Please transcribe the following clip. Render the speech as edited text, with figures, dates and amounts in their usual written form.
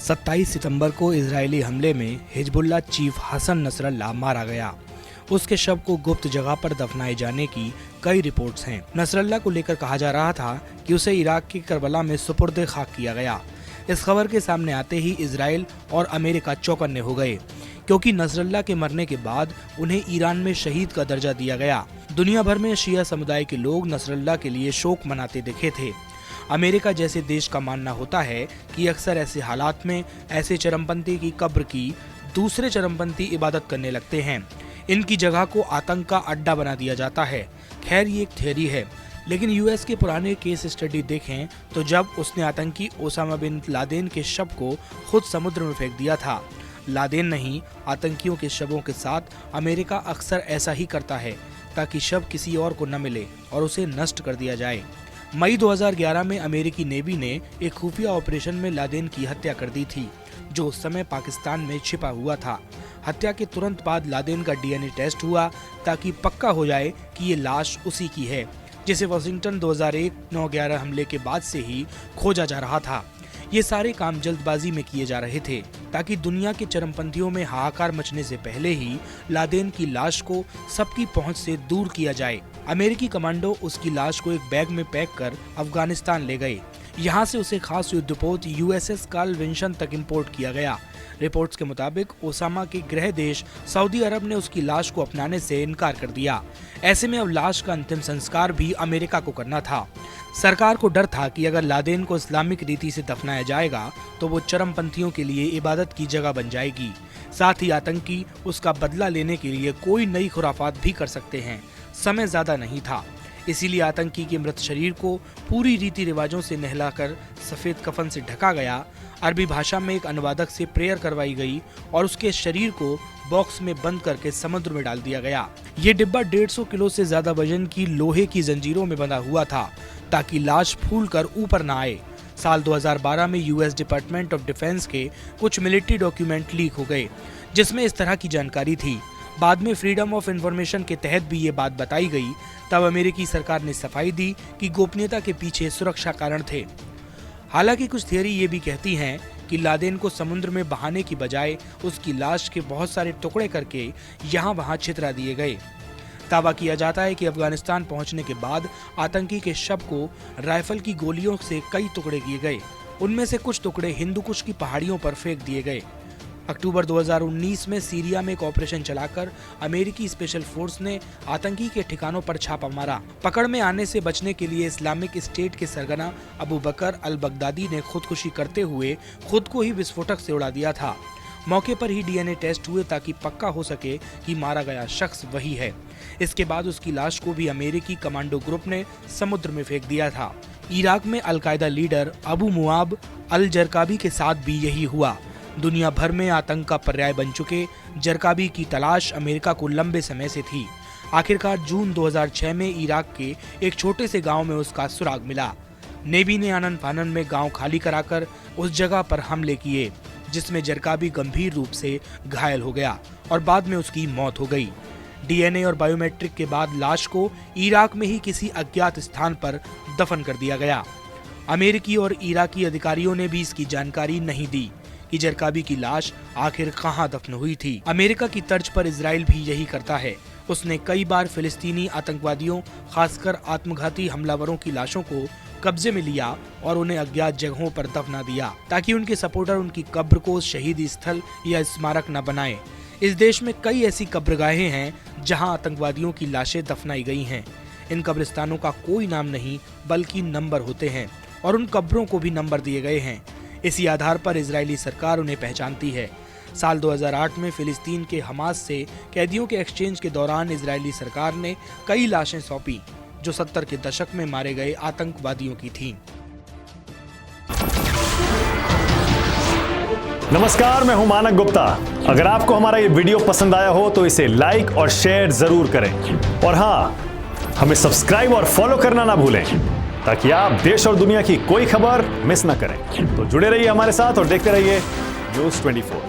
27 सितंबर को इजरायली हमले में हिजबुल्लाह चीफ हसन नसरल्लाह मारा गया। उसके शव को गुप्त जगह पर दफनाए जाने की कई रिपोर्ट्स हैं। नसरल्लाह को लेकर कहा जा रहा था कि उसे इराक के करबला में सुपुर्द खाक किया गया। इस खबर के सामने आते ही इजराइल और अमेरिका चौकन्ने हो गए, क्योंकि नसरल्लाह के मरने के बाद उन्हें ईरान में शहीद का दर्जा दिया गया। दुनिया भर में शिया समुदाय के लोग नसरल्लाह के लिए शोक मनाते दिखे थे। अमेरिका जैसे देश का मानना होता है कि अक्सर ऐसे हालात में ऐसे चरमपंथी की कब्र की दूसरे चरमपंथी इबादत करने लगते हैं। इनकी जगह को आतंक का अड्डा बना दिया जाता है। खैर, ये एक थियरी है, लेकिन यूएस के पुराने केस स्टडी देखें तो जब उसने आतंकी ओसामा बिन लादेन के शव को खुद समुद्र में फेंक दिया था। लादेन नहीं, आतंकियों के शवों के साथ अमेरिका अक्सर ऐसा ही करता है ताकि शव किसी और को न मिले और उसे नष्ट कर दिया जाए। मई 2011 में अमेरिकी नेवी ने एक खुफिया ऑपरेशन में लादेन की हत्या कर दी थी, जो उस समय पाकिस्तान में छिपा हुआ था। हत्या के तुरंत बाद लादेन का डीएनए टेस्ट हुआ ताकि पक्का हो जाए कि ये लाश उसी की है, जिसे वाशिंगटन 2001 9/11 हमले के बाद से ही खोजा जा रहा था। ये सारे काम जल्दबाजी में किए जा रहे थे ताकि दुनिया के चरमपंथियों में हाहाकार मचने से पहले ही लादेन की लाश को सबकी पहुंच से दूर किया जाए। अमेरिकी कमांडो उसकी लाश को एक बैग में पैक कर अफगानिस्तान ले गए। यहाँ से उसे खास युद्धपोत यूएसएस कार्ल विंसन तक इंपोर्ट किया गया। रिपोर्ट्स के मुताबिक ओसामा के गृह देश सऊदी अरब ने उसकी लाश को अपनाने से इनकार कर दिया। ऐसे में अब लाश का अंतिम संस्कार भी अमेरिका को करना था। सरकार को डर था कि अगर लादेन को इस्लामिक रीति से दफनाया जाएगा तो वो चरमपंथियों के लिए इबादत की जगह बन जाएगी। साथ ही आतंकी उसका बदला लेने के लिए कोई नई खुराफात भी कर सकते हैं। समय ज्यादा नहीं था, इसीलिए आतंकी के मृत शरीर को पूरी रीति रिवाजों से नहलाकर सफेद कफन से ढका गया। अरबी भाषा में एक अनुवादक से प्रेयर करवाई गई और उसके शरीर को बॉक्स में बंद करके समुद्र में डाल दिया गया। ये डिब्बा 150 किलो से ज्यादा वजन की लोहे की जंजीरों में बंधा हुआ था ताकि लाश फूलकर ऊपर न आए। साल 2012 में यूएस डिपार्टमेंट ऑफ डिफेंस के कुछ मिलिट्री डॉक्यूमेंट लीक हो गए, जिसमें इस तरह की जानकारी थी। बाद में फ्रीडम ऑफ इंफॉर्मेशन के तहत भी ये बात बताई गई। तब अमेरिकी सरकार ने सफाई दी कि गोपनीयता के पीछे सुरक्षा कारण थे। हालांकि कुछ थियरी ये भी कहती हैं कि लादेन को समुद्र में बहाने की बजाय उसकी लाश के बहुत सारे टुकड़े करके यहाँ वहाँ छितरा दिए गए। दावा किया जाता है कि अफगानिस्तान पहुंचने के बाद आतंकी के शव को राइफल की गोलियों से कई टुकड़े किए गए। उनमें से कुछ टुकड़े हिंदुकुश की पहाड़ियों पर फेंक दिए गए। अक्टूबर 2019 में सीरिया में एक ऑपरेशन चलाकर अमेरिकी स्पेशल फोर्स ने आतंकी के ठिकानों पर छापा मारा। पकड़ में आने से बचने के लिए इस्लामिक स्टेट के सरगना अबू बकर अल बगदादी ने खुदकुशी करते हुए खुद को ही विस्फोटक से उड़ा दिया था। मौके पर ही डीएनए टेस्ट हुए ताकि पक्का हो सके कि मारा गया शख्स वही है। इसके बाद उसकी लाश को भी अमेरिकी कमांडो ग्रुप ने समुद्र में फेंक दिया था। इराक में अलकायदा लीडर अबू मुआब अल जरकाबी के साथ भी यही हुआ। दुनिया भर में आतंक का पर्याय बन चुके जरकाबी की तलाश अमेरिका को लंबे समय से थी। आखिरकार जून 2006 में इराक के एक छोटे से गांव में उसका सुराग मिला। नेवी ने आनन फानन में गांव खाली कराकर उस जगह पर हमले किए, जिसमें जरकाबी गंभीर रूप से घायल हो गया और बाद में उसकी मौत हो गई। डीएनए और बायोमेट्रिक के बाद लाश को इराक में ही किसी अज्ञात स्थान पर दफन कर दिया गया। अमेरिकी और इराकी अधिकारियों ने भी इसकी जानकारी नहीं दी कि जरकाबी की लाश आखिर कहां दफन हुई थी। अमेरिका की तर्ज पर इजराइल भी यही करता है। उसने कई बार फिलिस्तीनी आतंकवादियों, खासकर आत्मघाती हमलावरों की लाशों को कब्जे में लिया और उन्हें अज्ञात जगहों पर दफना दिया ताकि उनके सपोर्टर उनकी कब्र को शहीदी स्थल या स्मारक न बनाएं। इस देश में कई ऐसी कब्रगाहें हैं जहां आतंकवादियों की लाशें दफनाई गई हैं। इन कब्रिस्तानों का कोई नाम नहीं बल्कि नंबर होते हैं और उन कब्रों को भी नंबर दिए गए हैं। इसी आधार पर इजरायली सरकार उन्हें पहचानती है। साल 2008 में फिलिस्तीन के हमास से कैदियों के एक्सचेंज के दौरान इजरायली सरकार ने कई लाशें सौंपी जो 70 के दशक में मारे गए आतंकवादियों की थीं। नमस्कार, मैं हूं मानक गुप्ता। अगर आपको हमारा ये वीडियो पसंद आया हो तो इसे लाइक और शेयर जरूर करें और हाँ, हमें सब्सक्राइब और फॉलो करना ना भूलें ताकि आप देश और दुनिया की कोई खबर मिस ना करें। तो जुड़े रहिए हमारे साथ और देखते रहिए न्यूज़ 24।